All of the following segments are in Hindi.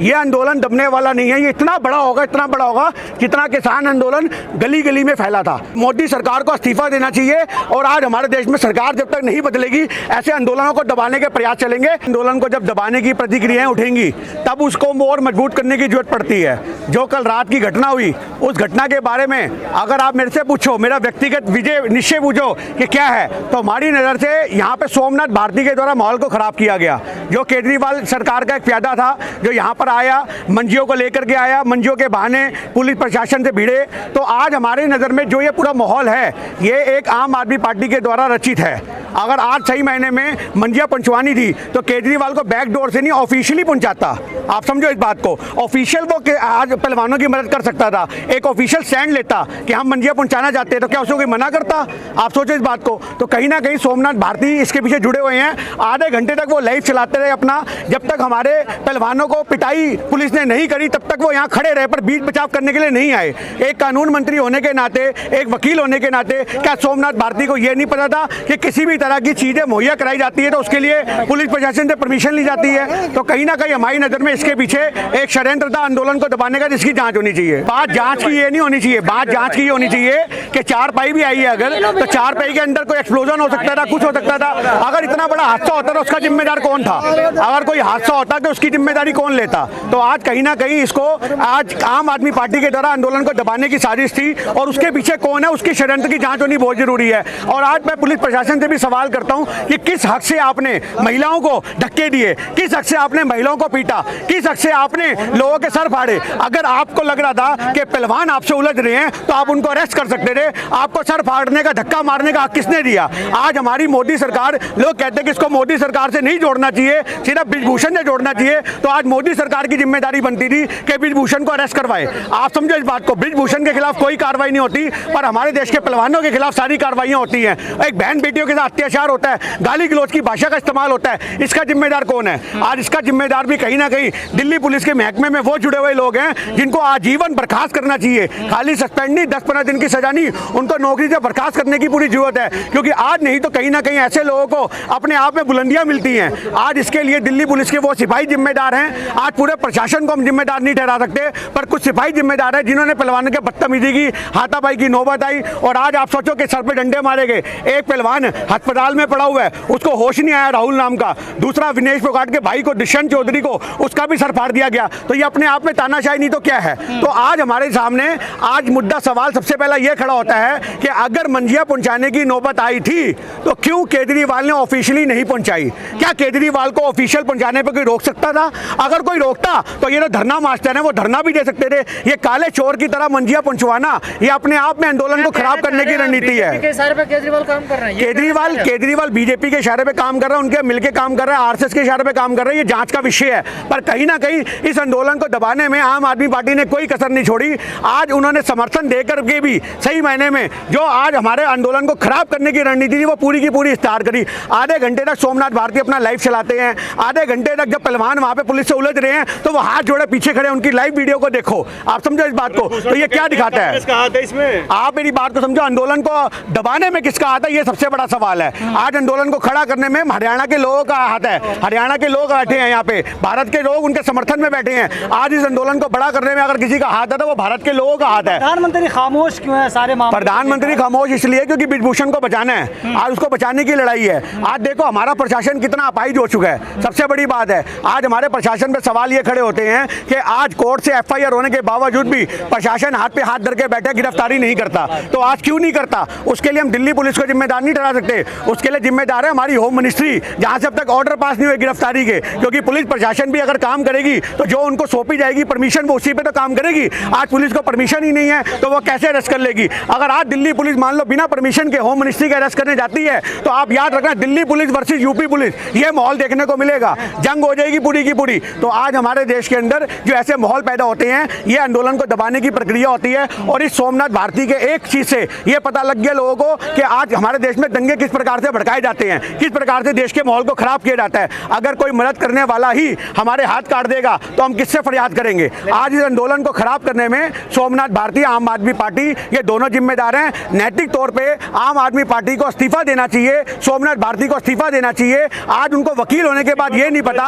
ये आंदोलन दबने वाला नहीं है। ये इतना बड़ा होगा जितना किसान आंदोलन गली गली में फैला था। मोदी सरकार को इस्तीफा देना चाहिए और आज हमारे देश में सरकार जब तक नहीं बदलेगी ऐसे आंदोलनों को दबाने के प्रयास चलेंगे। आंदोलन को जब दबाने की प्रतिक्रियाएं उठेंगी तब उसको और मजबूत करने की जरूरत पड़ती है। जो कल रात की घटना हुई उस घटना के बारे में अगर आप मेरे से पूछो, मेरा व्यक्तिगत निश्चय पूछो कि क्या है, तो हमारी नज़र से यहाँ पे सोमनाथ भारती के द्वारा माहौल को खराब किया गया। जो केजरीवाल सरकार का एक प्यादा था जो यहाँ पर आया, मंजियों को लेकर के आया, मंजियों के बहाने पुलिस प्रशासन से भिड़े, तो आज हमारी नज़र में जो ये पूरा माहौल है ये एक आम आदमी पार्टी के द्वारा रचित है। अगर आज सही महीने में मंजिया पहुंचवानी थी तो केजरीवाल को बैक डोर से नहीं ऑफिशियली पहुंचाता। आप समझो इस बात को। ऑफिशियल वो आज पहलवानों की मदद कर सकता था, एक ऑफिशियल स्टैंड लेता कि हम मंजिया पहुंचाना चाहते हैं, तो क्या उसको कोई मना करता? आप सोचो इस बात को। तो कहीं ना कहीं सोमनाथ भारती इसके पीछे जुड़े हुए हैं। आधे घंटे तक वो लाइव चलाते रहे अपना, जब तक हमारे पहलवानों को पिटाई पुलिस ने नहीं करी तब तक वो यहाँ खड़े रहे, पर बीच बचाव करने के लिए नहीं आए। एक कानून मंत्री होने के नाते, एक वकील होने के नाते, क्या सोमनाथ भारती को ये नहीं पता था कि किसी भी तरह की चीजें मुहैया कराई जाती है तो उसके लिए पुलिस प्रशासन से परमिशन ली जाती है? तो कहीं ना कहीं हमारी नजर में इसके पीछे एक षड्यंत्र था आंदोलन को दबाने का, जिसकी जांच होनी चाहिए। बात जांच की ये नहीं होनी चाहिए, बात जांच की ये होनी चाहिए कि चारपाई भी आई है अगर, तो चारपाई के अंदर कोई एक्सप्लोजन हो सकता था, कुछ हो सकता था। अगर इतना बड़ा हादसा होता तो उसका जिम्मेदार कौन था? अगर कोई हादसा होता तो उसकी जिम्मेदारी कौन लेता? तो आज कहीं ना कहीं इसको आज आम आदमी पार्टी के द्वारा आंदोलन को दबाने की साजिश थी और उसके पीछे कौन है उसकी षड्यंत्र की जांच होनी बहुत जरूरी है। और आज मैं पुलिस प्रशासन से भी सवाल करता हूं कि किस हक से आपने महिलाओं को धक्के दिए, किस हक से आपने महिलाओं को पीटा, किस हक से आपने लोगों के सर फाड़े? अगर आपको लग रहा था कि पहलवान आपसे उलझ रहे हैं तो आप उनको अरेस्ट कर सकते थे। आपको सर फाड़ने का, धक्का मारने का हक किसने दिया? आज हमारी मोदी सरकार, लोग कहते हैं कि इसको मोदी सरकार से नहीं जोड़ना चाहिए, सिर्फ ब्रिजभूषण से जोड़ना चाहिए, तो आज मोदी सरकार की जिम्मेदारी बनती थी कि ब्रिजभूषण को अरेस्ट करवाए। आप समझो इस बात को। ब्रिजभूषण के खिलाफ कोई कार्रवाई नहीं होती, पर हमारे देश के पहलवानों के खिलाफ सारी कार्रवाइयां होती हैं। एक बहन बेटियों के साथ अत्याचार होता है, गाली गलौज की भाषा का इस्तेमाल होता है, इसका जिम्मेदार कौन है? आज इसका जिम्मेदार भी कहीं ना कहीं दिल्ली पुलिस के महकमे में वो जुड़े हुए लोग हैं जिनको आजीवन बर्खास्त करना चाहिए। खाली सस्पेंड नहीं, 10-15 दिन की सजा नहीं, उनको नौकरी से बर्खास्त करने की पूरी जरूरत है। क्योंकि आज नहीं तो कहीं ना कहीं ऐसे लोगों को अपने आप में बुलंदियां मिलती हैं। आज इसके लिए दिल्ली पुलिस के वो सिपाही जिम्मेदार हैं। आज पूरे प्रशासन को हम जिम्मेदार नहीं ठहरा सकते, पर कुछ सिपाही जिम्मेदार है जिन्होंने पहलवानों के बदतमीजी की, हाथापाई की नौबत आई। और आज आप सोचो कि सर पे डंडे मारे गए। एक पहलवान अस्पताल में पड़ा हुआ है, उसको होश नहीं आया, राहुल नाम का। दूसरा विनेश फोगाट के भाई को, दुष्यंत चौधरी को, उसका भी सर फाड़ दिया गया। तो ये अपने आप में तानाशाही नहीं तो क्या है? तो आज हमारे सामने आज मुद्दा सवाल सबसे पहला ये खड़ा होता है कि अगर मंजिया पहुंचाने की नौबत आई थी तो क्यों केजरीवाल ने ऑफिशियली नहीं पहुंचाई? क्या केजरीवाल को ऑफिशियल पहुंचाने पर कोई रोक सकता था? अगर कोई रोकता तो ये तो धरना मास्टर है, वो धरना भी दे सकते थे। ये काले चोर की तरह मंजिया पहुंचवाना ये अपने आप में आंदोलन को खराब करने की रणनीति है। केजरीवाल काम कर रहे हैं, केजरीवाल बीजेपी के इशारे पे काम कर रहा है, उनके मिलकर काम कर रहा है, आरएसएस के इशारे पे काम कर रहा है। ये जांच का विषय है, पर कहीं ना कहीं इस आंदोलन को दबाने में आम आदमी पार्टी ने कोई कसर नहीं छोड़ी। आज उन्होंने समर्थन देकर के भी सही मायने में जो आज हमारे आंदोलन को खराब करने की रणनीति थी वो पूरी की पूरी इस्तार करी। आधे घंटे तक सोमनाथ भारती अपना लाइव चलाते हैं, आधे घंटे तक जब पहलवान वहां पे पुलिस से उलझ रहे हैं तो वो हाथ जोड़े पीछे खड़े, उनकी लाइव वीडियो को देखो। आप समझो इस बात को। तो ये क्या दिखाता है? इसमें आप मेरी बात को समझो। आंदोलन को दबाने में किसका हाथ है, ये सबसे बड़ा सवाल है। आज आंदोलन को खड़ा करने में हरियाणा के लोगों का हाथ है। हरियाणा के लोग बैठे हैं यहाँ पे, भारत के लोग उनके समर्थन में बैठे हैं। आज इस आंदोलन को बड़ा करने में अगर किसी का हाथ है तो वो भारत के लोगों का हाथ है। प्रधानमंत्री खामोश क्यों है सारे मामले? प्रधानमंत्री खामोश इसलिए क्योंकि ब्रिजभूषण को बचाना है। आज उसको बचाने की लड़ाई है। आज देखो हमारा प्रशासन कितना अपाहिज हो चुका है। सबसे बड़ी बात है आज हमारे प्रशासन पे सवाल ये खड़े होते हैं कि आज कोर्ट से एफआईआर होने के बावजूद भी प्रशासन हाथ पे हाथ धर के बैठे, गिरफ्तारी नहीं करता। तो आज क्यों नहीं करता? उसके लिए हम दिल्ली पुलिस को जिम्मेदार नहीं ठहरा सकते। उसके लिए जिम्मेदार है हमारी होम मिनिस्ट्री, जहां से अब तक ऑर्डर पास नहीं हुए गिरफ्तारी के। क्योंकि पुलिस प्रशासन भी अगर काम करेगी तो जो उनको सौंपी जाएगी परमिशन वो उसी पे तो काम करेगी। आज पुलिस को परमिशन ही नहीं है तो वो कैसे अरेस्ट कर लेगी? अगर आज दिल्ली पुलिस मान लो बिना परमिशन के होम मिनिस्ट्री के अरेस्ट करने जाती है तो आप याद रखना Delhi police versus UP police ये माहौल देखने को मिलेगा, जंग हो जाएगी पूरी की पूरी। तो आज हमारे देश के अंदर जो ऐसे माहौल पैदा होते हैं ये आंदोलन को दबाने की प्रक्रिया होती है। और इस सोमनाथ भारती के एक चीज से ये पता लग गया लोगों को कि आज हमारे देश में दंगे किस प्रकार से भड़काए जाते हैं, किस प्रकार से देश के माहौल को खराब किया जाता है। अगर कोई मदद करने वाला ही हमारे हाथ काट देगा तो हम किससे फरियाद करेंगे? आज इस आंदोलन को खराब करने में सोमनाथ भारती, आम आदमी पार्टी ये दोनों जिम्मेदार हैं। नैतिक तौर पे आम आदमी पार्टी को इस्तीफा देना चाहिए, सोमनाथ भारती को इस्तीफा देना चाहिए। आज उनको वकील होने के बाद ये नहीं पता,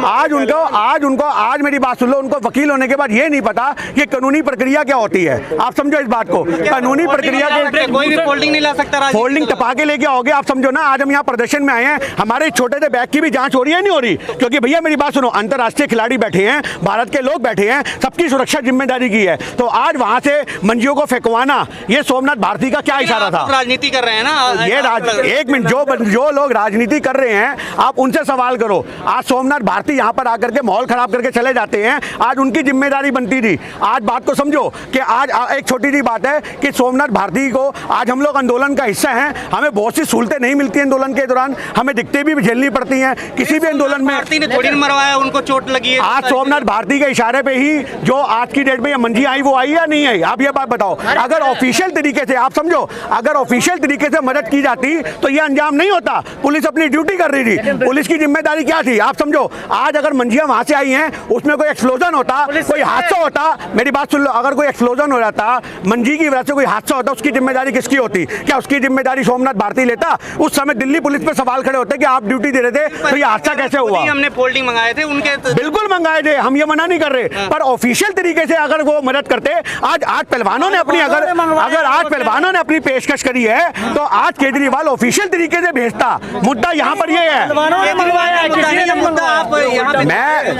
आज उनको उनको, आज मेरी बात सुन लो, उनको वकील होने के बाद ये नहीं पता कि कानूनी प्रक्रिया क्या होती है। आप समझो इस बात को, कानूनी प्रक्रिया के कोई भी फोल्डिंग नहीं ला सकता, फोल्डिंग टपा के लेके आओगे। आप समझो ना, आज हम यहाँ प्रदर्शन में आए हैं, हमारे छोटे से बैग की भी जांच हो रही है, नहीं हो रही? क्योंकि भैया मेरी बात सुनो, अंतर्राष्ट्रीय खिलाड़ी बैठे हैं, भारत के लोग बैठे हैं, सबकी सुरक्षा जिम्मेदारी की है। तो आज वहां से मंजियों को फेंकवाना, ये सोमनाथ भारती का क्या इशारा था? राजनीति कर रहे हैं ना ये एक मिनट, जो लोग राजनीति कर रहे हैं आप उनसे सवाल करो। आज सोमनाथ भारती यहाँ पर आकर के माहौल खराब करके चले जाते हैं, आज उनकी जिम्मेदारी बनती थी। आज बात को समझो कि आज एक छोटी सी बात है कि सोमनाथ भारती को, आज हम लोग आंदोलन का हिस्सा हैं, हमें बहुत सी सहूलतें नहीं मिलती हैं आंदोलन के दौरान, हमें दिक्कतें भी झेलनी पड़ती हैं किसी भी आंदोलन में। भारती ने थोड़ी मरवाया, उनको चोट लगी है। आज सोमनाथ भारती के इशारे पे ही जो आज की डेट में ये मंजी आई, वो आई या नहीं आई? आप ये बात बताओ। अगर ऑफिशियल तरीके से, आप समझो, अगर ऑफिशियल तरीके से मदद की जाती तो ये अंजाम नहीं होता। पुलिस अपनी ड्यूटी कर रही थी, पुलिस की जिम्मेदारी क्या थी? आप समझो, आज अगर मंजियां वहां से आई हैं, उसमें कोई एक्सप्लोजन होता, कोई हादसा होता, मेरी बात सुन लो, अगर कोई एक्सप्लोजन हो जाता, मंजी की वजह से कोई हादसा होता, उसकी जिम्मेदारी किसकी होती? क्या उसकी जिम्मेदारी सोमनाथ भारती लेता? उस समय दिल्ली पुलिस पे सवाल खड़े होते कि आप ड्यूटी दे रहे थे तो ये हादसा कैसे हुआ? हमने फोल्डिंग मंगाए थे उनके, बिल्कुल मंगाए थे, हम ये मना नहीं कर रहे, पर ऑफिशियल तरीके से अगर वो मदद करते, आज पहलवानों ने अपनी, अगर आज पहलवानों ने अपनी पेशकश करी है तो आज केजरीवाल ऑफिशियल तरीके से भेजता। मुद्दा यहाँ पर ये है,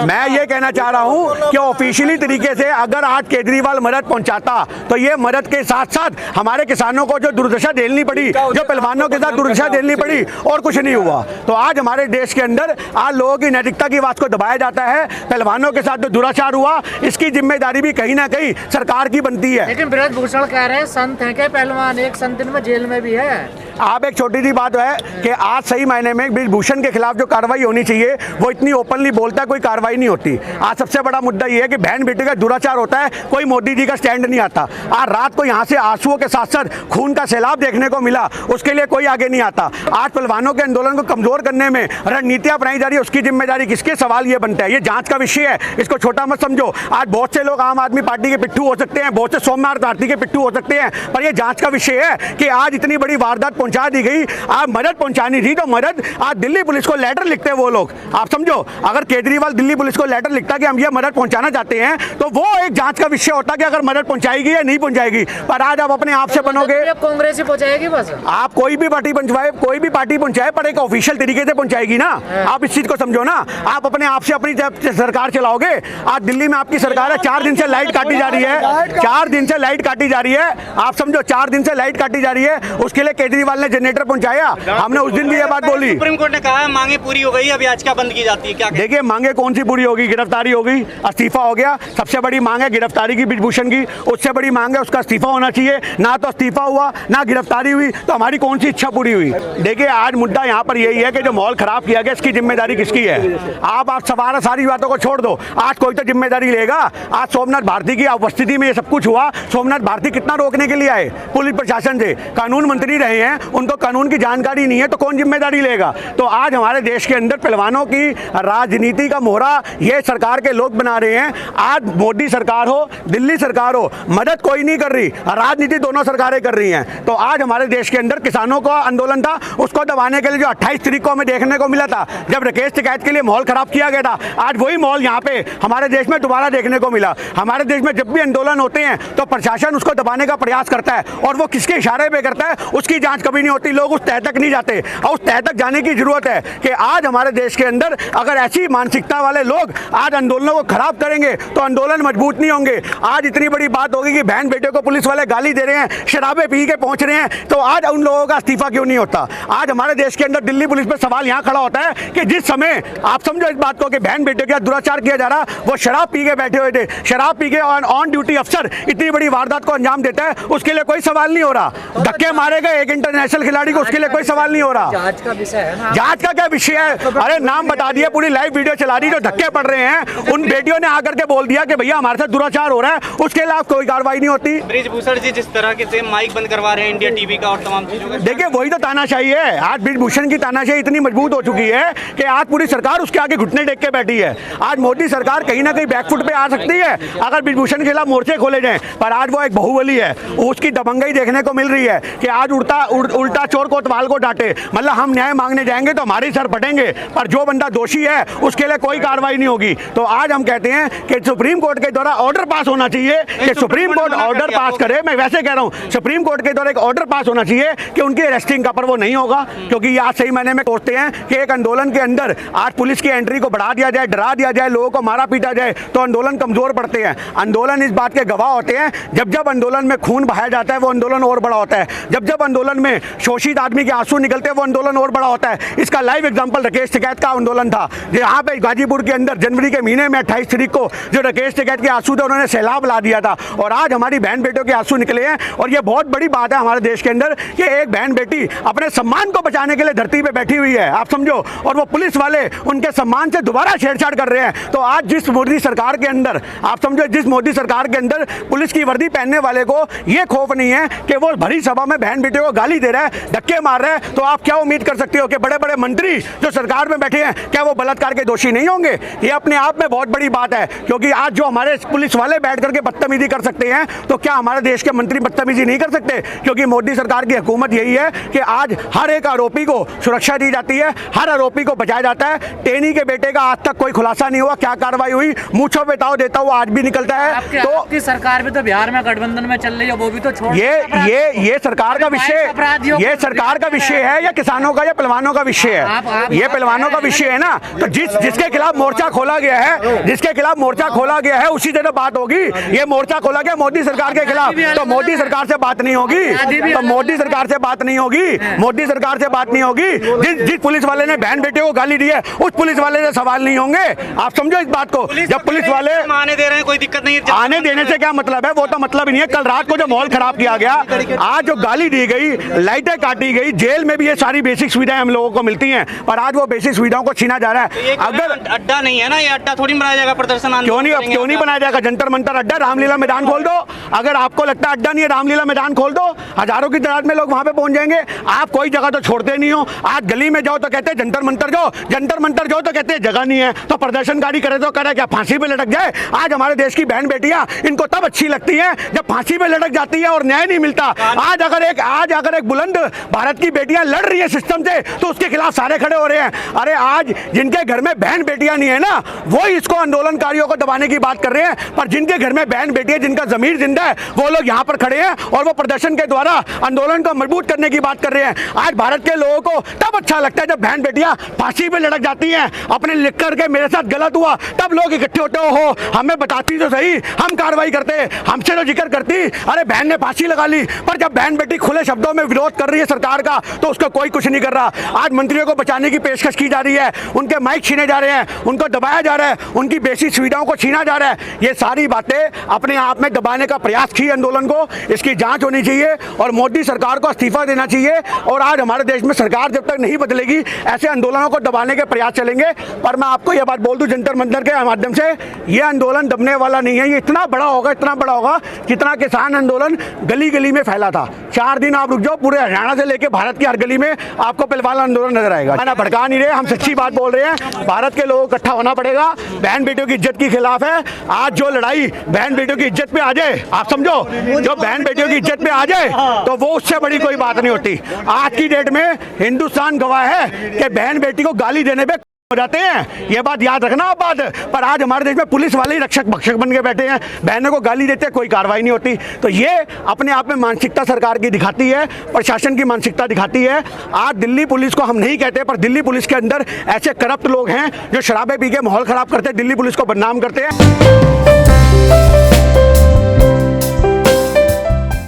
मैं ये कहना चाह रहा हूँ कि ऑफिशियली तरीके से अगर आज केजरीवाल मदद पहुंचाता तो ये मदद के साथ साथ हमारे किसानों को जो दुर्दशा झेलनी पड़ी, जो पहलवानों के साथ दुर्दशा झेलनी पड़ी, और कुछ नहीं हुआ। तो आज हमारे देश के अंदर आज लोगों की नैतिकता की आवाज को दबाया जाता है। पहलवानों के साथ जो दुराचार हुआ, इसकी जिम्मेदारी भी कहीं ना कहीं सरकार की बनती है। लेकिन ब्रजभूषण कह रहे हैं संत है क्या पहलवान, एक संत इनमें जेल में भी है। आप एक छोटी सी बात है कि आज सही मायने में ब्रजभूषण के खिलाफ जो कार्रवाई होनी चाहिए वो इतनी ओपनली बोलता है, कोई कार्रवाई नहीं होती। आज सबसे बड़ा मुद्दा ये है कि बहन बेटे का दुराचार होता है, कोई मोदी जी का स्टैंड नहीं आता। आज रात को यहाँ से आंसुओं के साथ साथ खून का सैलाब देखने को मिला, उसके लिए कोई आगे नहीं आता। आज पहलवानों के आंदोलन को कमजोर करने में रणनीतियां अपनाई जा रही है, उसकी जिम्मेदारी किसकी? सवाल ये बनता है। ये जांच का विषय है, इसको छोटा मत समझो। आज बहुत से लोग आम आदमी पार्टी के पिट्ठू हो सकते हैं, बहुत से सोमनाथ भारती के पिट्ठू हो सकते हैं, पर यह जांच का विषय है कि आज इतनी बड़ी वारदात पहुंचा दी गई। आप मदद पहुंचानी थी तो मदद, आज दिल्ली पुलिस को लेटर लिखते हैं वो लोग। आप समझो, अगर केजरीवाल दिल्ली पुलिस को लेटर लिखता कि हम ये मदद पहुंचाना चाहते हैं तो वो एक जांच का विषय होता कि अगर मदद पहुंचाएगी या नहीं पहुंचाएगी। पर आज आप अपने आप से बनोगे, कांग्रेस ही पहुंचाएगी बस। आप कोई भी पार्टी पहुंचाए, कोई भी पार्टी पहुंचाए, पर एक ऑफिशियल तरीके से पहुंचाएगी ना। आप इस चीज को समझो ना, आप अपने आप से अपनी सरकार चलाओगे। आज दिल्ली में आपकी सरकार है, 4 दिन से लाइट काटी जा रही है, 4 दिन से लाइट काटी जा रही है। आप समझो, 4 दिन से लाइट काटी जा रही है, उसके लिए केजरीवाल ने जनरेटर पहुंचाया। हमने उस दिन भी ये बात बोली, सुप्रीम कोर्ट ने कहा है मांगे पूरी हो गई, अब याचिका बंद की जाती है। क्या देखिए, मांगे कौन सी पूरी होगी? गिरफ्तारी होगी, इस्तीफा हो गया। सबसे बड़ी मांग है गिरफ्तारी की ब्रजभूषण की, उससे बड़ी मांग है उसका इस्तीफा होना चाहिए। ना तो इस्तीफा हुआ, ना गिरफ्तारी हुई, तो हमारी कौन सी इच्छा पूरी हुई? देखिए, आज मुद्दा यहाँ पर यही है कि जो माहौल खराब किया गया, इसकी जिम्मेदारी किसकी है? आप सवाल सारी बातों को छोड़ दो, आज कोई तो जिम्मेदारी लेगा। आज सोमनाथ भारती की उपस्थिति में ये सब कुछ हुआ। सोमनाथ भारती कितना रोकने के लिए आए पुलिस प्रशासन से? कानून मंत्री रहे हैं, उनको कानून की जानकारी नहीं है, तो कौन जिम्मेदारी लेगा? तो आज हमारे देश के अंदर पहलवानों की राजनीति का मोहरा ये सरकार के लोग बना रहे हैं। आज मोदी सरकार हो, दिल्ली सरकार हो, मदद कोई नहीं कर रही, राजनीति दोनों सरकारें कर रही हैं। तो आज हमारे देश के अंदर किसानों का आंदोलन था, उसको दबाने के लिए जो 28 तारीख को हमें देखने को मिला था, जब राकेश टिकैत के लिए माहौल खराब किया गया था, आज वही माहौल यहाँ पे हमारे देश में दोबारा देखने को मिला। हमारे देश में जब भी आंदोलन होते हैं तो प्रशासन उसको दबाने का प्रयास करता है, और वो किसके इशारे पे करता है उसकी जांच कभी नहीं होती। लोग उस तह तक नहीं जाते, और उस तह तक जाने की जरूरत है कि आज हमारे देश के अंदर अगर ऐसी मानसिकता वाले लोग आज आंदोलनों को खराब करेंगे तो आंदोलन मजबूत नहीं होंगे। आज इतनी बड़ी बात होगी कि बहन बेटे को पुलिस वाले गाली दे रहे हैं, शराबें पी के पहुंच रहे हैं, तो आज उन लोगों का इस्तीफा क्यों नहीं होता? आज हमारे देश के अंदर दिल्ली पुलिस पे सवाल यहाँ खड़ा होता है कि जिस समय आप समझो इस बात को कि बहन बेटे के साथ दुराचार किया जा रहा, वो शराब पी के बैठे हुए थे, शराब पी के ऑन ड्यूटी अफसर इतनी बड़ी वारदात को अंजाम देता है, उसके लिए कोई सवाल नहीं हो रहा। धक्के मारे गए एक इंटरनेशनल खिलाड़ी को, उसके लिए कोई सवाल नहीं हो रहा। जांच का विषय है ना, जांच का क्या विषय है? अरे नाम बता दिया, पूरी लाइव वीडियो चला दी, जो धक्के पड़ रहे हैं उन बेटियों ने आकर के बोल दिया कि भैया हमारे साथ दुराचार हो रहा है, उसके खिलाफ कोई कार्रवाई नहीं होती। ब्रजभूषण जी जिस तरह के से माइक बंद करवा रहे हैं इंडिया टीवी का और तमाम चीजों का, देखिए वही तो तानाशाही है। आज ब्रजभूषण की तानाशाही इतनी मजबूत हो चुकी है कि आज पूरी सरकार उसके आगे घुटने टेक के बैठी है। आज मोदी सरकार कहीं ना कहीं बैकफुट पे आ सकती है अगर ब्रजभूषण के खिलाफ मोर्चे खोले जाएं, पर आज वो एक बाहुबली है, उसकी दबंगई देखने को मिल रही है कि आज उल्टा चोर कोतवाल को डांटे। मतलब हम न्याय मांगने जाएंगे तो हमारे सर फटेंगे, पर जो बंदा दोषी है उसके लिए कोई कार्रवाई नहीं होगी। तो आज हम कहते हैं कि सुप्रीम कोर्ट के द्वारा ऑर्डर पास होना चाहिए कि सुप्रीम कोर्ट ऑर्डर पास करे। मैं वैसे कह रहा हूं सुप्रीम कोर्ट के द्वारा एक ऑर्डर पास होना चाहिए कि उनकी अरेस्टिंग का, पर वो नहीं होगा क्योंकि ये आज सही मायने में सोचते हैं कि एक आंदोलन के अंदर आज पुलिस की एंट्री को बढ़ा दिया जाए, डरा दिया जाए, लोगों को मारा पीटा जाए तो आंदोलन कमजोर पड़ते हैं। आंदोलन इस बात के गवाह होते हैं, जब जब आंदोलन में खून बहाया जाता है वो आंदोलन और बड़ा होता है, जब जब आंदोलन में शोषित आदमी के आंसू निकलते हैं वो आंदोलन और बड़ा होता है। इसका लाइव एग्जांपल राकेश टिकैत का आंदोलन था, यहाँ पे गाजीपुर के अंदर जनवरी के महीने में 28 तारीख को जो राकेश टिकैत के आंसू थे उन्होंने सैलाब ला दिया था और आज हमारी बहन बेटियों के आंसू निकले हैं। और ये बहुत बड़ी बात है हमारे देश के अंदर कि एक बहन बेटी अपने सम्मान को बचाने के लिए धरती पे बैठी हुई है, आप समझो, और वो पुलिस वाले उनके सम्मान से दोबारा छेड़छाड़ कर रहे हैं। तो आज जिस मोदी सरकार के अंदर, आप समझो, जिस मोदी सरकार के अंदर पुलिस की वर्दी पहनने वाले को ये खौफ नहीं है कि वो भरी सभा में बहन बेटियों को गाली दे रहा है, धक्के मार रहा है, तो आप क्या उम्मीद कर सकते हो कि बड़े बड़े मंत्री जो सरकार में बैठे हैं क्या वो बलात्कार के दोषी नहीं होंगे? ये अपने आप में बहुत बड़ी बात है, क्योंकि आज जो हमारे पुलिस वाले बैठ करके बदतमीजी कर सकते हैं तो क्या हमारे देश के मंत्री बदतमीजी नहीं कर सकते? क्योंकि मोदी सरकार की हुकूमत यही है कि आज हर एक आरोपी को सुरक्षा दी जाती है, हर आरोपी को बचाया जाता है। टेनी के बेटे का आज तक कोई खुलासा नहीं हुआ, क्या कार्रवाई हुई? मूंछों पे ताव देता हुआ आज भी निकलता है। तो आपकी सरकार भी तो बिहार में गठबंधन में चल रही है, वो भी तो छोड़ ये सरकार का विषय, ये सरकार का विषय है या किसानों का या पहलवानों का विषय है? ये पहलवानों का विषय है ना। तो जिसके खिलाफ मोर्चा खोला गया है, जिसके खिलाफ मोर्चा खोला गया है उसी जगह बात होगी। ये मोर्चा खोला गया मोदी सरकार के खिलाफ, तो मोदी सरकार से बात नहीं होगी, तो मोदी सरकार से बात नहीं होगी, मोदी सरकार से बात नहीं होगी। जिस पुलिस वाले ने बहन बेटे को गाली दी है उस पुलिस वाले से सवाल नहीं होंगे, आप समझो इस बात को। जब पुलिस वाले आने दे रहे हैं कोई दिक्कत नहीं है, आने देने से क्या मतलब है? वो तो मतलब ही नहीं है। कल रात को जो माहौल खराब किया गया, आज जो गाली दी गई, लाइटें काटी गई, जेल में भी ये सारी बेसिक सुविधाएं हम लोगों को मिलती हैं, पर आज वो बेसिक सुविधाओं को छीना जा रहा है। अगर अड्डा नहीं है ना, ये अड्डा थोड़ी बनाया जाएगा प्रदर्शन, क्यों नहीं बनाया जाएगा? जंतर मंतर अड्डा, रामलीला मैदान खोल दो। अगर आपको लगता है अड्डा नहीं है, रामलीला मैदान खोल दो, हजारों की तादाद में लोग वहां पे पहुंच जाएंगे। आप कोई जगह तो छोड़ते नहीं हो। आज गली में जाओ तो कहते हैं जंतर मंतर जाओ, जंतर मंतर जाओ तो कहते हैं जगह नहीं है। तो प्रदर्शनकारी करे तो करे क्या, फांसी पे लटक जाए? आज हमारे देश की बहन बेटियां इनको तब अच्छी लगती हैं जब फांसी पे लटक जाती है और न्याय नहीं मिलता। आज अगर एक बुलंद भारत की बेटियां लड़ रही है सिस्टम से तो उसके खिलाफ सारे खड़े हो रहे हैं। अरे आज जिनके घर में बहन बेटियां नहीं है ना, वो इसको आंदोलनकारियों को दबाने की बात कर रहे हैं, पर जिनके घर में बहन बेटियां, जिनका जमीर जिंदा है, वो लोग यहाँ पर खड़े हैं और वो प्रदर्शन के द्वारा आंदोलन को मजबूत करने की बात कर रहे हैं। आज भारत के लोगों को तब अच्छा लगता है जब बहन बेटियां फांसी पे लटक जाती हैं, अपने लिख करके मेरे साथ गलत हुआ, तब लोग इकट्ठे होते हो, हमें बताती तो सही, हम कार्रवाई करते, हमसे तो जिक्र करती, अरे बहन ने फांसी लगा ली। पर जब बहन बेटी खुले शब्दों में विरोध कर रही है सरकार का तो उसका कोई कुछ नहीं कर रहा। आज मंत्रियों को बचाने की पेशकश की जा रही है, उनके माइक छीने जा रहे हैं, उनको दबाया जा रहा है, उनकी बेसिक सुविधाओं को छीना जा रहा है। ये सारी बातें अपने आप में दबाने का प्रयास की आंदोलन को, इसकी जांच होनी चाहिए और मोदी सरकार को इस्तीफा देना चाहिए। और आज हमारे देश में सरकार जब तक नहीं बदलेगी ऐसे आंदोलनों को दबाने के प्रयास चलेंगे। पर मैं आपको यह बात बोल दूं जंतर मंतर के माध्यम से, ये आंदोलन दबने वाला नहीं है। ये इतना बड़ा होगा जितना किसान आंदोलन गली गली में फैला था। 4 दिन आप रुक जाओ, पूरे हरियाणा से लेकर भारत की हर गली में आपको पहलवान आंदोलन नजर आएगा। ना भड़का नहीं रहे, हम सच्ची बात बोल रहे हैं। भारत के लोगों को इकट्ठा होना पड़ेगा, बहन बेटियों की इज्जत के खिलाफ है। आज जो लड़ाई बहन बेटियों की इज्जत पे आ जाए, आप समझो, जो बहन बेटियों की इज्जत पे आ जाए तो वो उससे बड़ी कोई बात नहीं होती। आज की डेट में हिंदुस्तान गवाह है कि बहन बेटी को गाली देने पे हो जाते हैं, ये बात याद रखना आप बात। पर आज हमारे देश में पुलिस वाले ही रक्षक भक्षक बन के बैठे हैं, बहनों को गाली देते हैं, कोई कार्रवाई नहीं होती। तो ये अपने आप में मानसिकता सरकार की दिखाती है, प्रशासन की मानसिकता दिखाती है। आज दिल्ली पुलिस को हम नहीं कहते, पर दिल्ली पुलिस के अंदर ऐसे करप्ट लोग हैं जो शराबें पी के माहौल खराब करते हैं, दिल्ली पुलिस को बदनाम करते हैं।